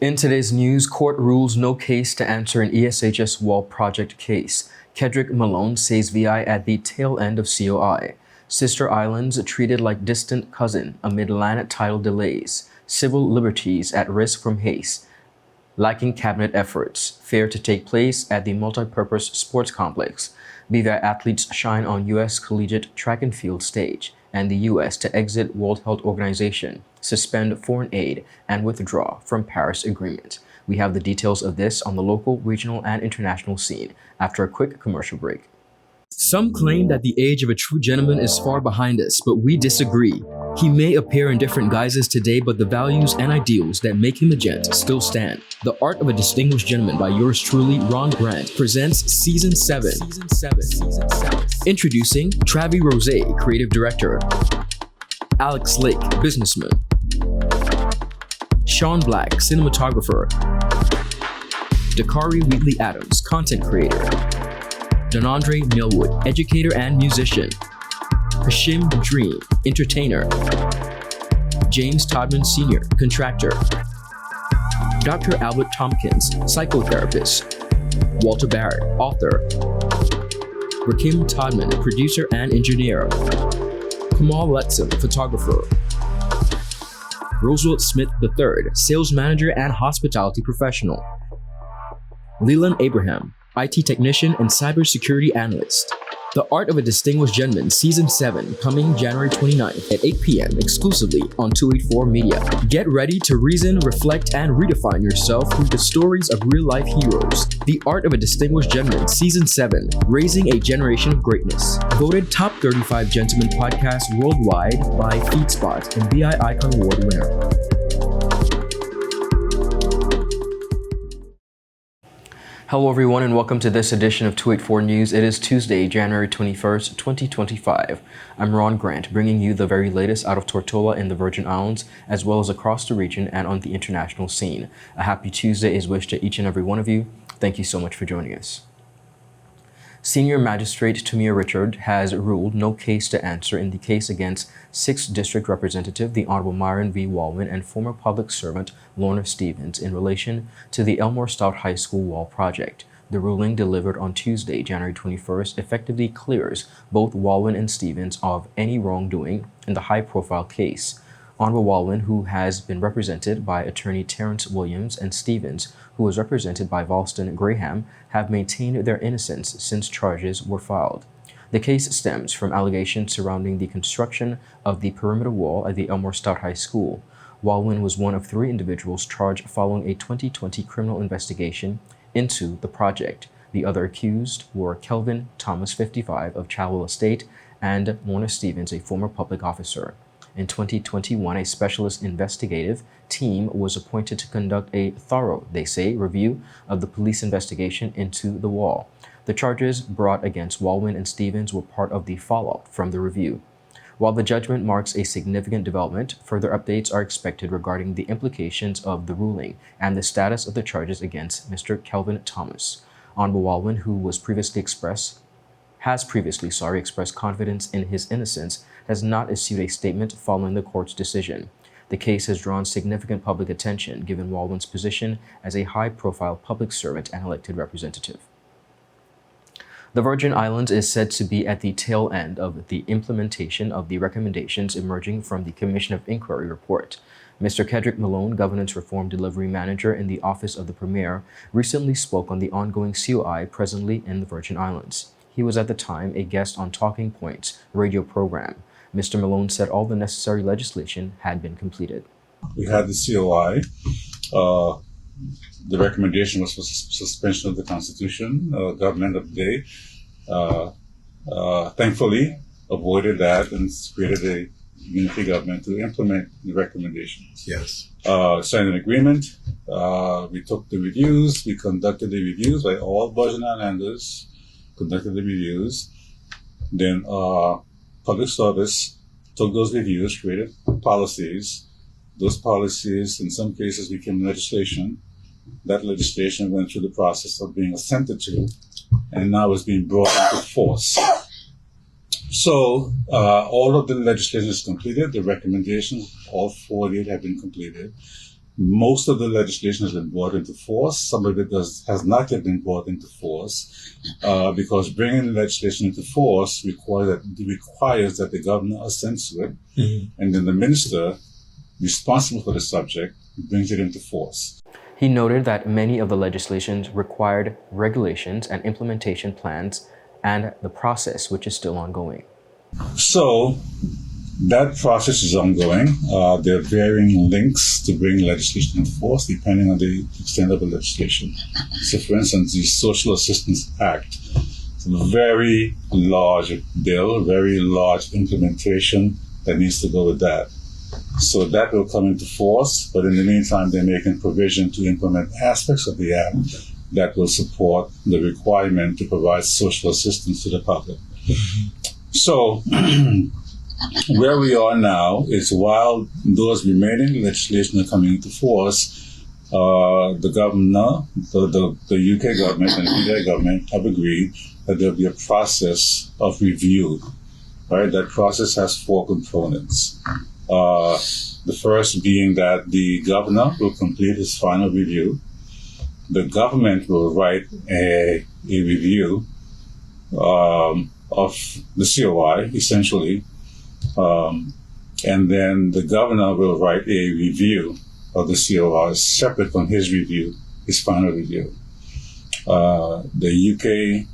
In today's news, court rules no case to answer an ESHS wall project case. KEDRICK MALONE says VI at the tail end of COI. Sister islands treated like distant cousin amid land title delays. Civil liberties at risk from HASTE. Lacking cabinet efforts. Fair to take place at the multipurpose sports complex. VI athletes shine on U.S. collegiate track and field stage. And the U.S. to exit World Health Organization, suspend foreign aid, and withdraw from Paris Agreement. We have the details of this on the local, regional, and international scene after a quick commercial break. Some claim that the age of a true gentleman is far behind us, but we disagree. He may appear in different guises today, but the values and ideals that make him a gent still stand. The Art of a Distinguished Gentleman by yours truly, Ron Grant, presents Season 7. Introducing Travi Rose, Creative Director. Alex Lake, Businessman. Sean Black, Cinematographer. Dakari Wheatley Adams, Content Creator. Donandre Millwood, Educator and Musician. Hashim Dream, Entertainer. James Todman Sr., Contractor. Dr. Albert Tompkins, Psychotherapist. Walter Barrett, Author. Rakim Todman, Producer and Engineer. Kamal Letson, Photographer. Roosevelt Smith III, Sales Manager and Hospitality Professional. Leland Abraham, IT Technician and Cybersecurity Analyst. The Art of a Distinguished Gentleman Season 7, coming January 29th at 8 p.m. exclusively on 284 Media. Get ready to reason, reflect, and redefine yourself through the stories of real-life heroes. The Art of a Distinguished Gentleman Season 7, Raising a Generation of Greatness. Voted Top 35 Gentleman Podcast Worldwide by FeedSpot and BI Icon Award winner. Hello everyone and welcome to this edition of 284 News. It is Tuesday, January 21st, 2025. I'm Ron Grant, bringing you the very latest out of Tortola in the Virgin Islands, as well as across the region and on the international scene. A happy Tuesday is wished to each and every one of you. Thank you so much for joining us. Senior Magistrate Tamir Richard has ruled no case to answer in the case against 6th District Representative, the Honorable Myron V. Walwyn, and former public servant Lorna Stevens in relation to the Elmore Stout High School wall project. The ruling, delivered on Tuesday, January 21st, effectively clears both Walwyn and Stevens of any wrongdoing in the high-profile case. Honorable Walwyn, who has been represented by attorney Terrence Williams, and Stevens, who was represented by Valston Graham, have maintained their innocence since charges were filed. The case stems from allegations surrounding the construction of the perimeter wall at the Elmore Stout High School. Walwyn was one of 3 individuals charged following a 2020 criminal investigation into the project. The other accused were Kelvin Thomas, 55, of Chadwell Estate, and Lorna Stevens, a former public officer. In 2021, a specialist investigative team was appointed to conduct a thorough, they say, review of the police investigation into the wall. The charges brought against Walwyn and Stevens were part of the fallout from the review. While the judgment marks a significant development, further updates are expected regarding the implications of the ruling and the status of the charges against Mr. Kelvin Thomas. Honorable Walwyn, who has previously expressed confidence in his innocence, has not issued a statement following the court's decision. The case has drawn significant public attention given Walwyn's position as a high-profile public servant and elected representative. The Virgin Islands is said to be at the tail end of the implementation of the recommendations emerging from the Commission of Inquiry report. Mr. KEDRICK MALONE, Governance Reform Delivery Manager in the Office of the Premier, recently spoke on the ongoing COI presently in the Virgin Islands. He was at the time a guest on Talking Points radio program. Mr. Malone said all the necessary legislation had been completed. We had the COI. The recommendation was for suspension of the Constitution, government of the day. Thankfully, avoided that and created a unity government to implement the recommendations. Yes. Signed an agreement. We took the reviews. We conducted the reviews by all Virgin Islanders. Conducted the reviews. Then public service took those reviews, created policies. Those policies, in some cases, became legislation. That legislation went through the process of being assented to, and now is being brought into force. So all of the legislation is completed. The recommendations, all 48, have been completed. most of the legislation has been brought into force. Some of it has not yet been brought into force because bringing legislation into force requires that the governor assents to it, and then the minister responsible for the subject brings it into force. He noted that many of the legislations required regulations and implementation plans and the process, which is still ongoing. So that process is ongoing. There are varying links to bring legislation in force depending on the extent of the legislation. So, for instance, the Social Assistance Act, it's a very large bill, very large implementation that needs to go with that. So that will come into force, but in the meantime, they're making provision to implement aspects of the act that will support the requirement to provide social assistance to the public. So where we are now is while those remaining legislation are coming into force, the governor, the UK government and the India government have agreed that there'll be a process of review. Right? That process has 4 components. The first being that the governor will complete his final review. The government will write a review of the COI, essentially, and then the governor will write a review of the COI separate from his review, his final review. The UK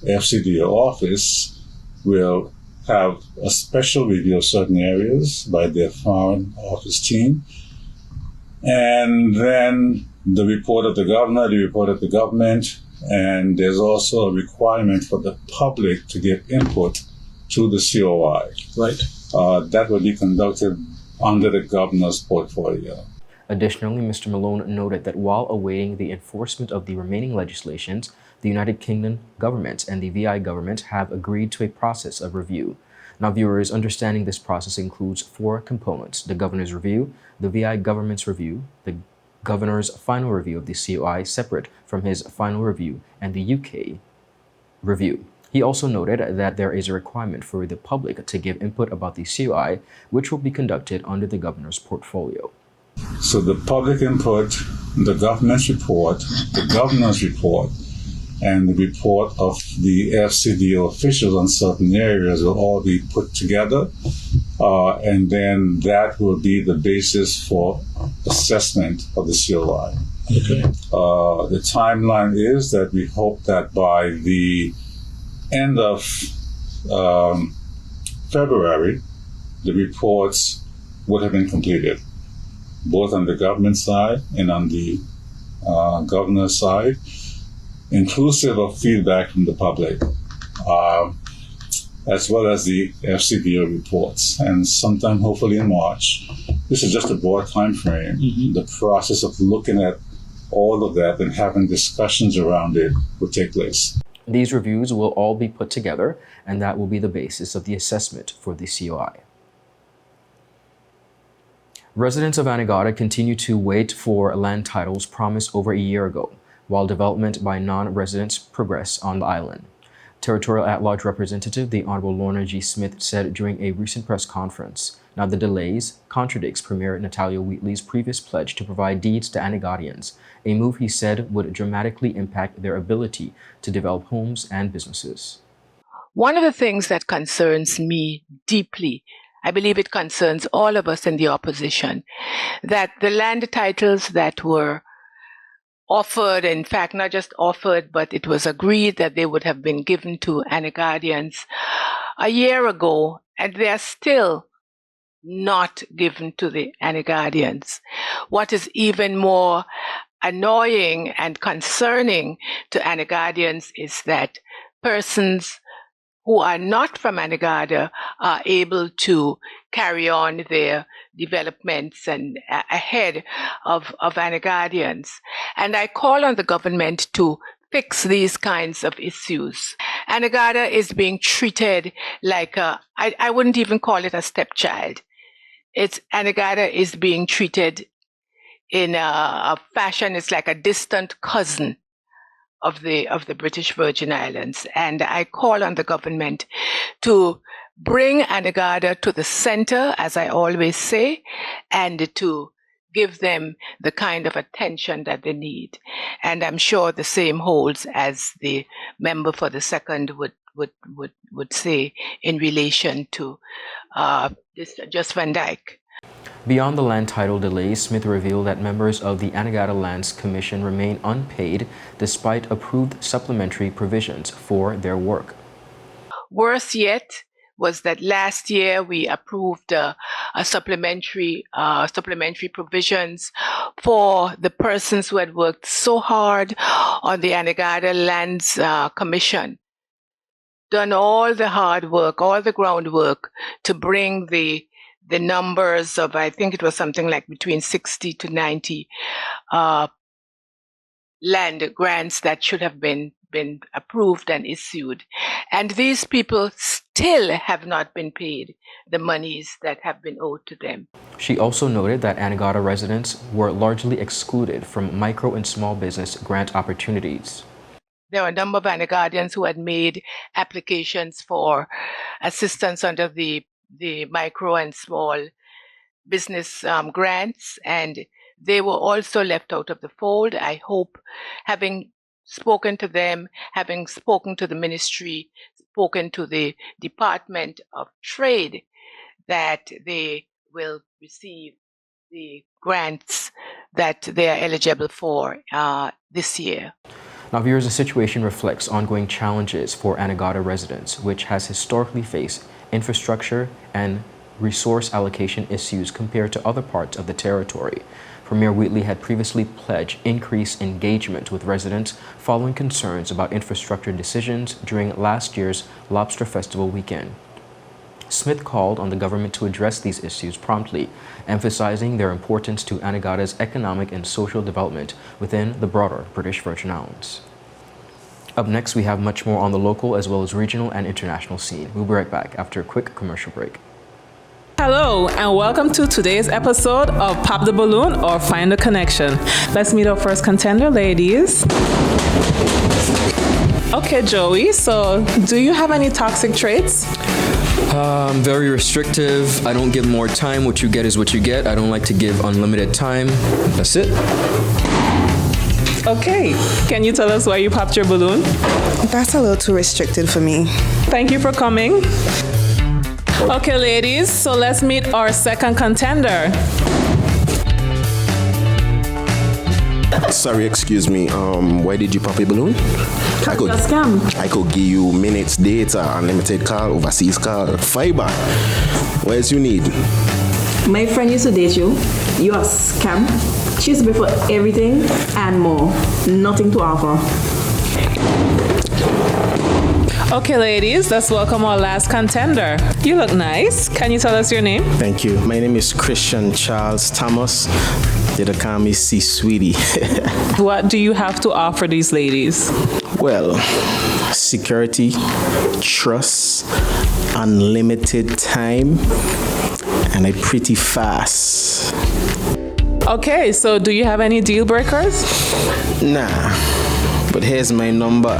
FCDO office will have a special review of certain areas by their foreign office team. And then the report of the governor, the report of the government, and there's also a requirement for the public to give input to the COI. Right. That will be conducted under the governor's portfolio. Additionally, Mr. Malone noted that while awaiting the enforcement of the remaining legislations, the United Kingdom government and the VI government have agreed to a process of review. Now, viewers, understanding this process includes 4 components: the governor's review, the VI government's review, the governor's final review of the COI separate from his final review, and the UK review. He also noted that there is a requirement for the public to give input about the COI, which will be conducted under the governor's portfolio. So the public input, the government's report, the governor's report, and the report of the FCDO officials on certain areas will all be put together, and then that will be the basis for assessment of the COI. Okay. The timeline is that we hope that by the end of February, the reports would have been completed, both on the government side and on the governor's side, inclusive of feedback from the public, as well as the FCDO reports. And sometime, hopefully in March, this is just a broad time frame, the process of looking at all of that and having discussions around it will take place. These reviews will all be put together, and that will be the basis of the assessment for the COI. Residents of Anegada continue to wait for land titles promised over a year ago, while development by non-residents progress on the island. Territorial At-Large Representative, the Honorable Lorna G. Smith, said during a recent press conference, now the delays contradicts Premier Natalia Wheatley's previous pledge to provide deeds to Anegadians, a move he said would dramatically impact their ability to develop homes and businesses. One of the things that concerns me deeply, I believe it concerns all of us in the opposition, that the land titles that were offered, in fact, not just offered, but it was agreed that they would have been given to Anegadians a year ago, and they are still not given to the Anegadians. What is even more annoying and concerning to Anegadians is that persons who are not from Anegada are able to carry on their developments and ahead of Anegadians. And I call on the government to fix these kinds of issues. Anegada is being treated like I wouldn't even call it a stepchild. Anegada is being treated in a fashion, it's like a distant cousin of the British Virgin Islands. And I call on the government to bring Anegada to the center, as I always say, and to give them the kind of attention that they need. And I'm sure the same holds as the member for the second would say in relation to this Just Van Dyke. Beyond the land title delays, Smith revealed that members of the Anegada Lands Commission remain unpaid despite approved supplementary provisions for their work. Worse yet was that last year we approved a supplementary provisions for the persons who had worked so hard on the Anegada Lands Commission, done all the hard work, all the groundwork to bring the numbers of, I think it was something like between 60 to 90 land grants that should have been approved and issued. And these people still have not been paid the monies that have been owed to them. She also noted that Anegada residents were largely excluded from micro and small business grant opportunities. There were a number of Anegadians who had made applications for assistance under the micro and small business grants, and they were also left out of the fold. I hope, having spoken to them, having spoken to the ministry, spoken to the Department of Trade, that they will receive the grants that they are eligible for this year. Now, viewers, the situation reflects ongoing challenges for Anegada residents, which has historically faced infrastructure and resource allocation issues compared to other parts of the territory. Premier Wheatley had previously pledged increased engagement with residents following concerns about infrastructure decisions during last year's Lobster Festival weekend. Smith called on the government to address these issues promptly, emphasizing their importance to Anegada's economic and social development within the broader British Virgin Islands. Up next, we have much more on the local as well as regional and international scene. We'll be right back after a quick commercial break. Hello and welcome to today's episode of Pop the Balloon or Find the Connection. Let's meet our first contender, ladies. Okay, Joey, so do you have any toxic traits? I'm very restrictive. I don't give more time. What you get is what you get. I don't like to give unlimited time. That's it. Okay, can you tell us why you popped your balloon? That's a little too restricted for me. Thank you for coming. Okay, ladies, so let's meet our second contender. Sorry, excuse me. Why did you pop a balloon? I could give you minutes, data, unlimited call, overseas call, fiber. What else you need? My friend used to date you. You are scam. She used to pay for everything and more. Nothing to offer. Okay, ladies, let's welcome our last contender. You look nice. Can you tell us your name? Thank you. My name is Christian Charles Thomas. They call me C Sweetie. What do you have to offer these ladies? Well, security, trust, unlimited time, and a pretty fast. Okay, so do you have any deal breakers? Nah, but here's my number.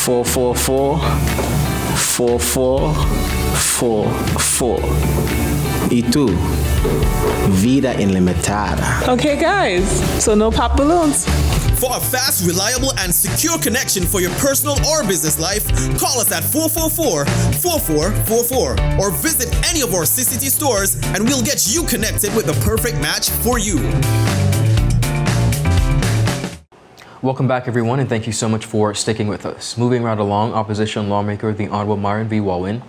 444-4444. Y tú, vida ilimitada. Okay, guys, so no pop balloons. For a fast, reliable, and secure connection for your personal or business life, call us at 444-4444 or visit any of our CCT stores and we'll get you connected with the perfect match for you. Welcome back, everyone, and thank you so much for sticking with us. Moving right along, opposition lawmaker the Honorable Myron V. Walwyn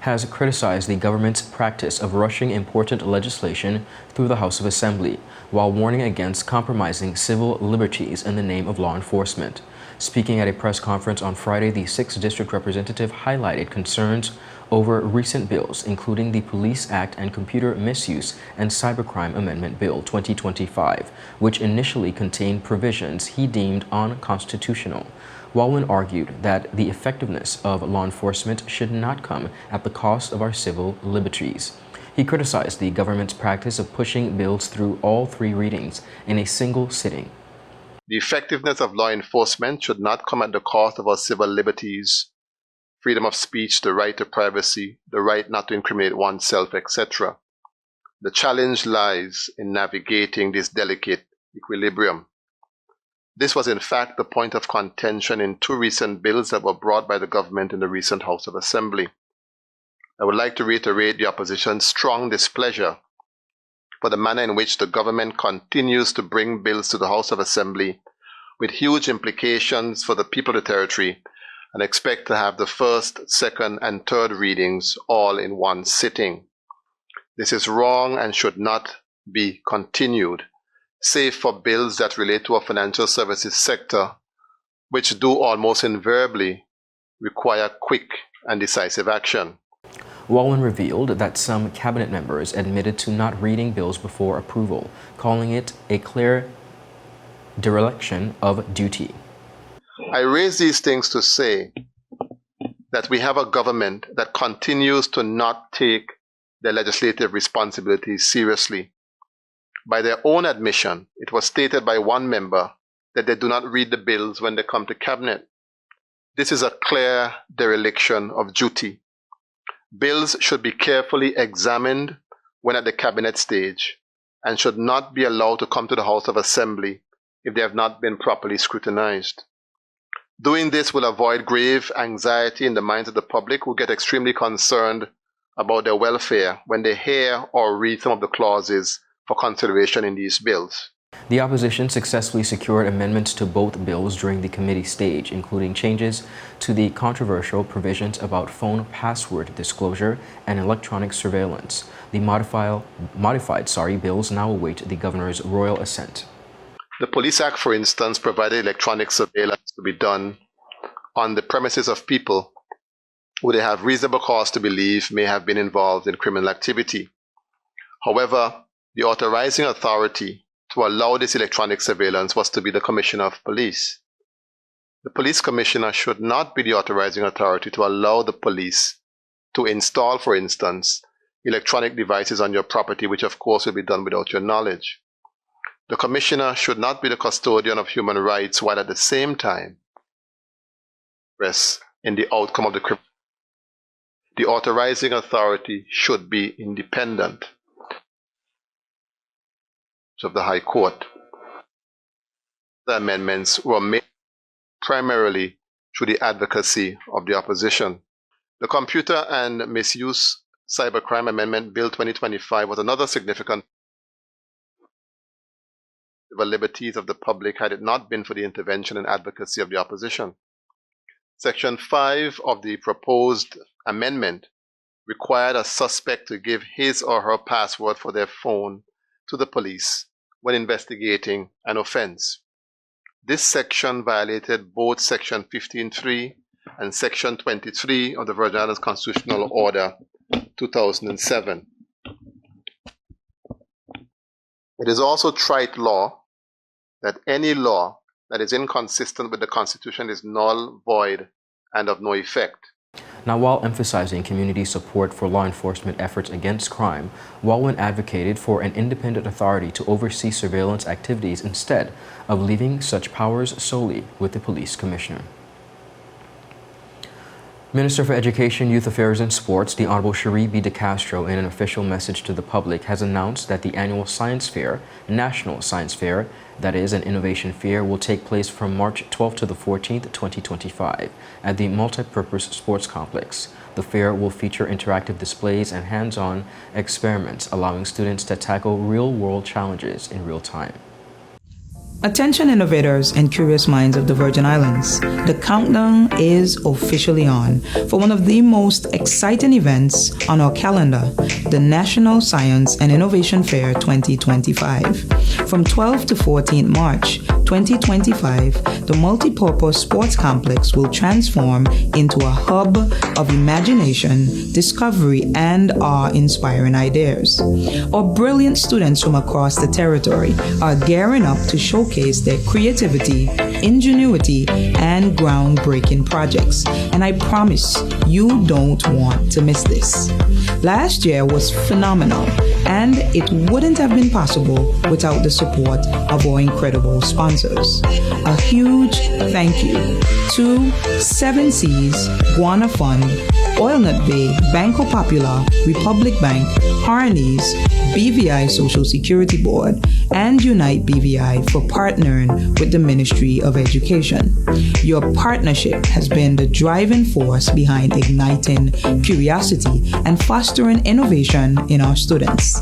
has criticized the government's practice of rushing important legislation through the House of Assembly, while warning against compromising civil liberties in the name of law enforcement. Speaking at a press conference on Friday, the 6th District Representative highlighted concerns over recent bills, including the Police Act and Computer Misuse and Cybercrime Amendment Bill 2025, which initially contained provisions he deemed unconstitutional. Walwyn argued that the effectiveness of law enforcement should not come at the cost of our civil liberties. He criticized the government's practice of pushing bills through all three readings in a single sitting. The effectiveness of law enforcement should not come at the cost of our civil liberties, freedom of speech, the right to privacy, the right not to incriminate oneself, etc. The challenge lies in navigating this delicate equilibrium. This was in fact the point of contention in two recent bills that were brought by the government in the recent House of Assembly. I would like to reiterate the opposition's strong displeasure for the manner in which the government continues to bring bills to the House of Assembly with huge implications for the people of the territory, and expect to have the first, second, and third readings all in one sitting. This is wrong and should not be continued, save for bills that relate to our financial services sector, which do almost invariably require quick and decisive action. Wallen revealed that some cabinet members admitted to not reading bills before approval, calling it a clear dereliction of duty. I raise these things to say that we have a government that continues to not take their legislative responsibilities seriously. By their own admission, it was stated by one member that they do not read the bills when they come to cabinet. This is a clear dereliction of duty. Bills should be carefully examined when at the cabinet stage and should not be allowed to come to the House of Assembly if they have not been properly scrutinized. Doing this will avoid grave anxiety in the minds of the public, who get extremely concerned about their welfare when they hear or read some of the clauses for consideration in these bills. The opposition successfully secured amendments to both bills during the committee stage, including changes to the controversial provisions about phone password disclosure and electronic surveillance. The modified bills now await the governor's royal assent. The Police Act, for instance, provided electronic surveillance to be done on the premises of people who they have reasonable cause to believe may have been involved in criminal activity. However, the authorizing authority to allow this electronic surveillance was to be the Commissioner of Police. The Police Commissioner should not be the authorizing authority to allow the police to install, for instance, electronic devices on your property, which of course will be done without your knowledge. The Commissioner should not be the custodian of human rights while at the same time rest in the outcome of the crime. The authorizing authority should be independent of the High Court. The amendments were made primarily through the advocacy of the opposition. The Computer and Misuse Cybercrime Amendment Bill 2025 was another significant the liberties of the public had it not been for the intervention and advocacy of the opposition. Section 5 of the proposed amendment required a suspect to give his or her password for their phone to the police when investigating an offense. This section violated both Section 15.3 and Section 23 of the Virgin Islands Constitutional Order 2007. It is also trite law that any law that is inconsistent with the Constitution is null, void, and of no effect. Now, while emphasizing community support for law enforcement efforts against crime, Wallen advocated for an independent authority to oversee surveillance activities instead of leaving such powers solely with the police commissioner. Minister for Education, Youth Affairs and Sports, the Honorable Cherie B. De Castro, in an official message to the public, has announced that the annual Science Fair, National Science Fair, that is an innovation fair, will take place from March 12th to the 14th, 2025, at the Multipurpose Sports Complex. The fair will feature interactive displays and hands-on experiments, allowing students to tackle real-world challenges in real time. Attention innovators and curious minds of the Virgin Islands. The countdown is officially on for one of the most exciting events on our calendar, the National Science and Innovation Fair 2025. From 12 to 14 March 2025, the Multipurpose Sports Complex will transform into a hub of imagination, discovery, and awe-inspiring ideas. Our brilliant students from across the territory are gearing up to showcase their creativity, ingenuity, and groundbreaking projects. And I promise you don't want to miss this. Last year was phenomenal, and it wouldn't have been possible without the support of our incredible sponsors. A huge thank you to 7 Seas, Guana Fund, Oil Nut Bay, Banco Popular, Republic Bank, Harneys, BVI Social Security Board, and Unite BVI for partnering with the Ministry of Education. Your partnership has been the driving force behind igniting curiosity and fostering innovation in our students.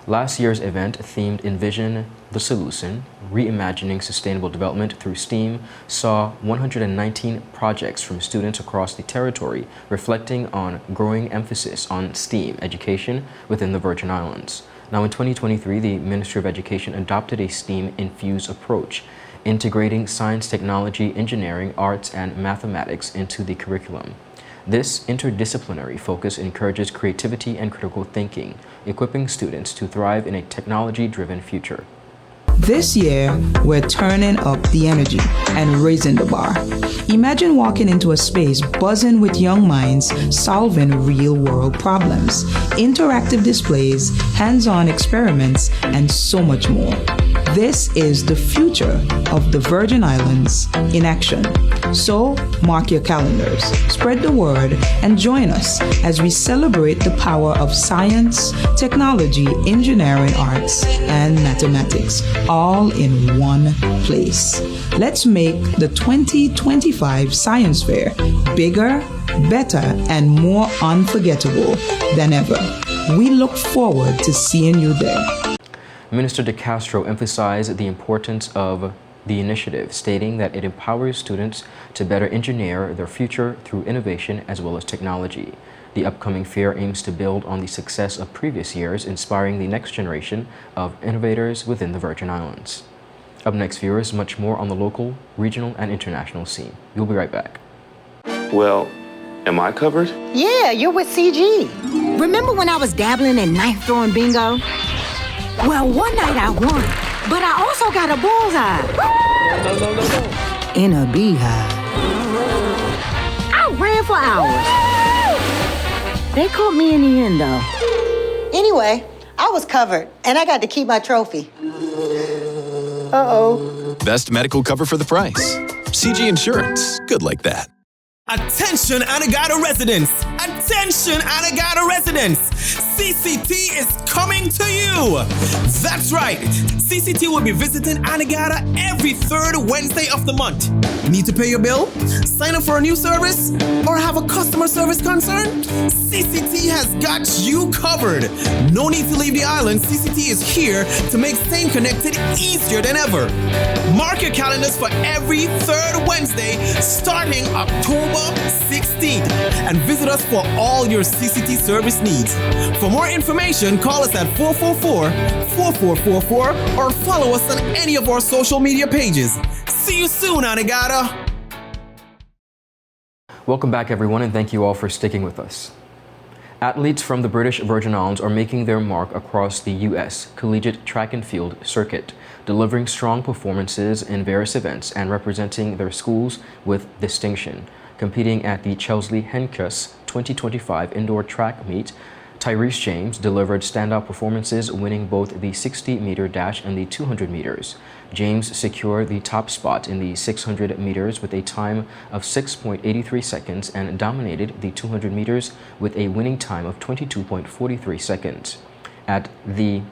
Last year's event, themed Envision the Solution, Reimagining Sustainable Development Through STEAM, saw 119 projects from students across the territory, reflecting on growing emphasis on STEAM education within the Virgin Islands. Now in 2023, the Ministry of Education adopted a STEAM-infused approach, integrating science, technology, engineering, arts, and mathematics into the curriculum. This interdisciplinary focus encourages creativity and critical thinking, equipping students to thrive in a technology-driven future. This year, we're turning up the energy and raising the bar. Imagine walking into a space buzzing with young minds solving real-world problems, interactive displays, hands-on experiments, and so much more. This is the future of the Virgin Islands in action. So, mark your calendars, spread the word, and join us as we celebrate the power of science, technology, engineering, arts, and mathematics, all in one place. Let's make the 2025 Science Fair bigger, better, and more unforgettable than ever. We look forward to seeing you there. Minister De Castro emphasized the importance of the initiative, stating that it empowers students to better engineer their future through innovation as well as technology. The upcoming fair aims to build on the success of previous years, inspiring the next generation of innovators within the Virgin Islands. Up next, viewers, much more on the local, regional, and international scene. We'll be right back. Well, am I covered? Yeah, you're with CG. Remember when I was dabbling in knife-throwing bingo? Well, one night I won, but I also got a bullseye. No. In a beehive. I ran for hours. They caught me in the end, though. Anyway, I was covered, and I got to keep my trophy. Uh-oh. Best medical cover for the price. CG Insurance. Good like that. Attention Anegada residents! Attention Anegada residents! CCT is coming to you! That's right! CCT will be visiting Anegada every third Wednesday of the month. Need to pay your bill? Sign up for a new service? Or have a customer service concern? CCT has got you covered! No need to leave the island. CCT is here to make staying connected easier than ever. Mark your calendars for every third Wednesday starting October 16th and visit us for all your CCT service needs. For more information, call us at 444-4444 or follow us on any of our social media pages. See you soon, Anegada! Welcome back, everyone, and thank you all for sticking with us. Athletes from the British Virgin Islands are making their mark across the U.S. collegiate track and field circuit, delivering strong performances in various events and representing their schools with distinction. Competing at the Chesley Hencus 2025 indoor track meet, Tyrese James delivered standout performances, winning both the 60-meter dash and the 200 meters. James secured the top spot in the 600 meters with a time of 6.83 seconds and dominated the 200 meters with a winning time of 22.43 seconds. At the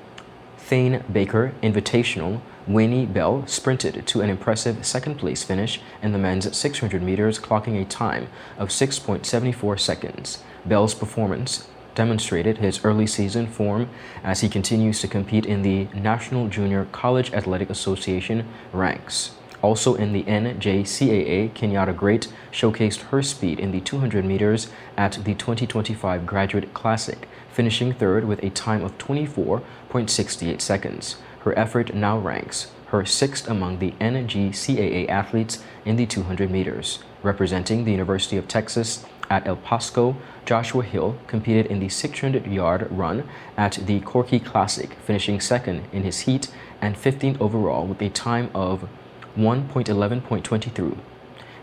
Thane Baker Invitational, Wayne Bell sprinted to an impressive second-place finish in the men's 600 meters, clocking a time of 6.74 seconds. Bell's performance demonstrated his early season form as he continues to compete in the National Junior College Athletic Association ranks. Also in the NJCAA, Kenyatta Great showcased her speed in the 200 meters at the 2025 Graduate Classic, finishing third with a time of 24.68 seconds. Her effort now ranks her sixth among the NJCAA athletes in the 200 meters. Representing the University of Texas at El Paso, Joshua Hill competed in the 600-yard run at the Corky Classic, finishing second in his heat and 15th overall with a time of 1.11.23.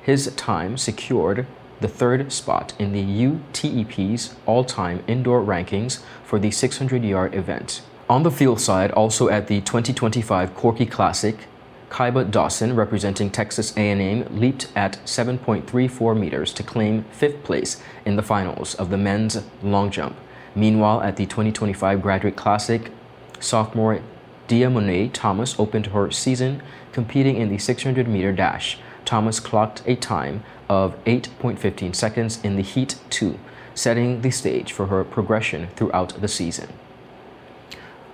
His time secured the third spot in the UTEP's all-time indoor rankings for the 600-yard event. On the field side, also at the 2025 Corky Classic, Kaiba Dawson, representing Texas A&M, leaped at 7.34 meters to claim fifth place in the finals of the men's long jump. Meanwhile, at the 2025 Graduate Classic, Sophomore Diamone Thomas opened her season competing in the 600-meter dash. Thomas clocked a time of 8.15 seconds in the Heat 2, setting the stage for her progression throughout the season.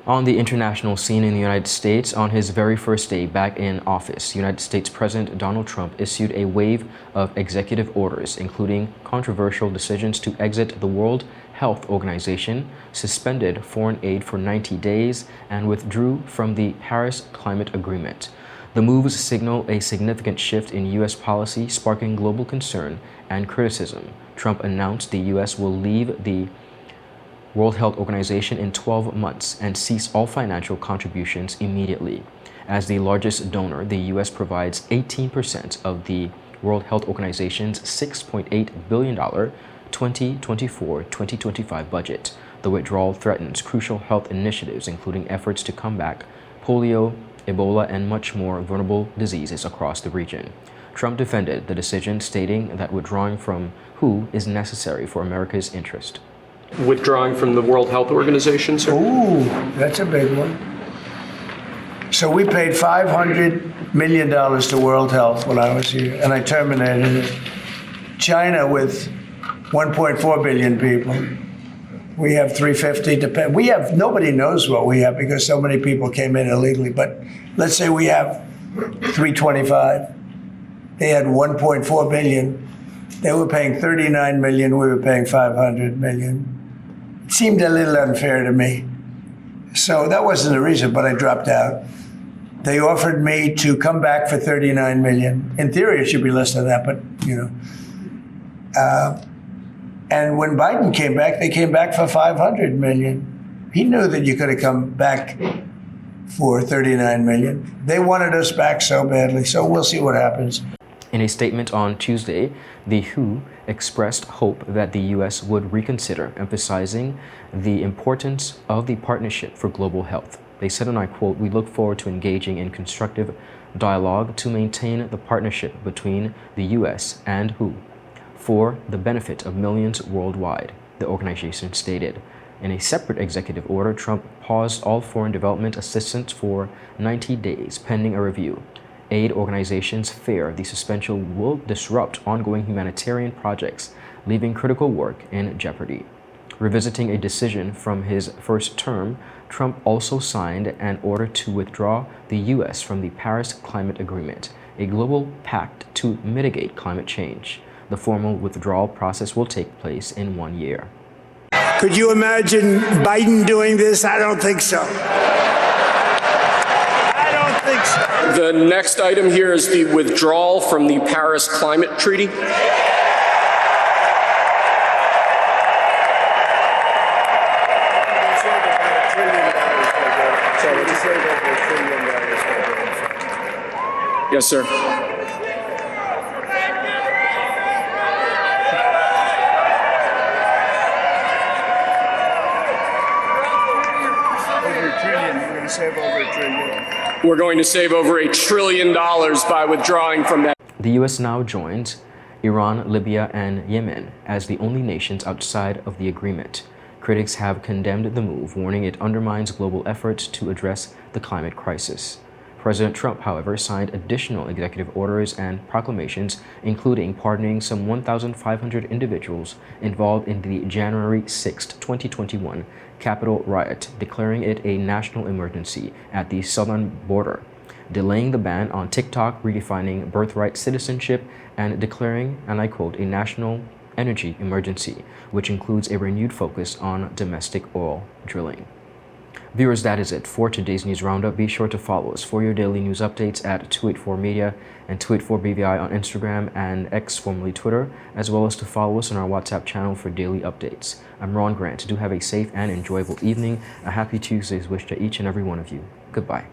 On the international scene in the United States, on his very first day back in office, United States President Donald Trump issued a wave of executive orders, including controversial decisions to exit the World Health Organization, suspended foreign aid for 90 days, and withdrew from the Paris Climate Agreement. The moves signal a significant shift in U.S. policy, sparking global concern and criticism. Trump announced the U.S. will leave the World Health Organization in 12 months and cease all financial contributions immediately. As the largest donor, the U.S. provides 18% of the World Health Organization's $6.8 billion 2024-2025 budget. The withdrawal threatens crucial health initiatives, including efforts to combat polio, Ebola, and much more vulnerable diseases across the region. Trump defended the decision, stating that withdrawing from WHO is necessary for America's interest. Withdrawing from the World Health Organization, sir? Ooh, that's a big one. So we paid $500 million to World Health when I was here, and I terminated it. China, with 1.4 billion people, we have 350 to pay. We have, nobody knows what we have because so many people came in illegally, but let's say we have 325. They had 1.4 billion. They were paying 39 million, we were paying 500 million. It seemed a little unfair to me. So that wasn't the reason, but I dropped out. They offered me to come back for 39 million. In theory, it should be less than that, but you know. And when Biden came back, they came back for 500 million. He knew that you could have come back for 39 million. They wanted us back so badly, so we'll see what happens. In a statement on Tuesday, the WHO expressed hope that the U.S. would reconsider, emphasizing the importance of the partnership for global health. They said, and I quote, "We look forward to engaging in constructive dialogue to maintain the partnership between the U.S. and WHO for the benefit of millions worldwide," the organization stated. In a separate executive order, Trump paused all foreign development assistance for 90 days, pending a review. Aid organizations fear the suspension will disrupt ongoing humanitarian projects, leaving critical work in jeopardy. Revisiting a decision from his first term, Trump also signed an order to withdraw the U.S. from the Paris Climate Agreement, a global pact to mitigate climate change. The formal withdrawal process will take place in 1 year. Could you imagine Biden doing this? I don't think so. The next item here is the withdrawal from the Paris Climate Treaty. Yes, sir. We're going to save over $1 trillion by withdrawing from that. The U.S. now joins Iran, Libya, and Yemen as the only nations outside of the agreement. Critics have condemned the move, warning it undermines global efforts to address the climate crisis. President Trump, however, signed additional executive orders and proclamations, including pardoning some 1,500 individuals involved in the January 6, 2021 Capitol riot, declaring it a national emergency at the southern border, delaying the ban on TikTok, redefining birthright citizenship, and declaring, and I quote, a national energy emergency, which includes a renewed focus on domestic oil drilling. Viewers, that is it for today's news roundup. Be sure to follow us for your daily news updates at 284media and 284BVI on Instagram and X, formerly Twitter, as well as to follow us on our WhatsApp channel for daily updates. I'm Ron Grant. Do have a safe and enjoyable evening. A happy Tuesday's wish to each and every one of you. Goodbye.